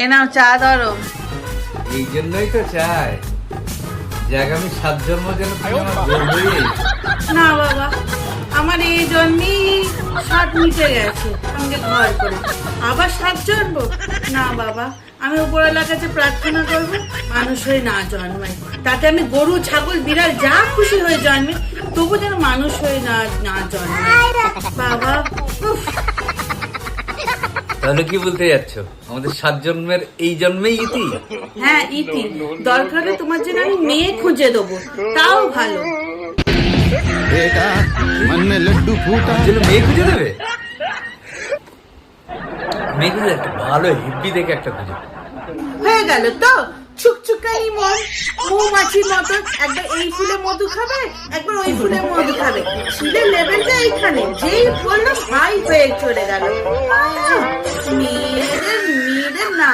এ নাও চা ধরো। এই জন্যই তো চাই যে আগামী 7 জন্ম যেন তুমি আমার বউ হয়ে। না বাবা, আমার এই জন্মেই 7 মিটে গেছে আমাকে ঘর করে, আবার 7 জন্ম? না বাবা, আমি উপরওয়ালার কাছে প্রার্থনা করব মানুষ হয়ে না জন্মাই, তাতে আমি গরু ছাগল বিড়াল যা খুশি হয়ে জন্মে, তবু যেন মানুষ হয়ে না জন্মাই বাবা। উফ। তাহলে কি বলতে যাচ্ছ, আমাদের 7 জন্মের এই জন্মেই ইতি? হ্যাঁ ইতি, দরকার হলে তোমার জন্য আমি মেয়ে খুঁজে দেবো, তাও ভালো। बेटा मन में लड्डू फूटा চলো মেয়ে খুঁজে দেবে? মেয়ে খুঁজে একটা ভালো হিব্বি দেখে একটা খুঁজে। হয়ে গেল তো, ছুকছুকানি মন, মৌমাছির মতো একবার এই ফুলে মধু খাবে, একবার ওই ফুলে মধু খাবে, ছেলের লেভেলটা এইখানে, যেই বললো হাই হয়ে চলে গেল। মেয়ে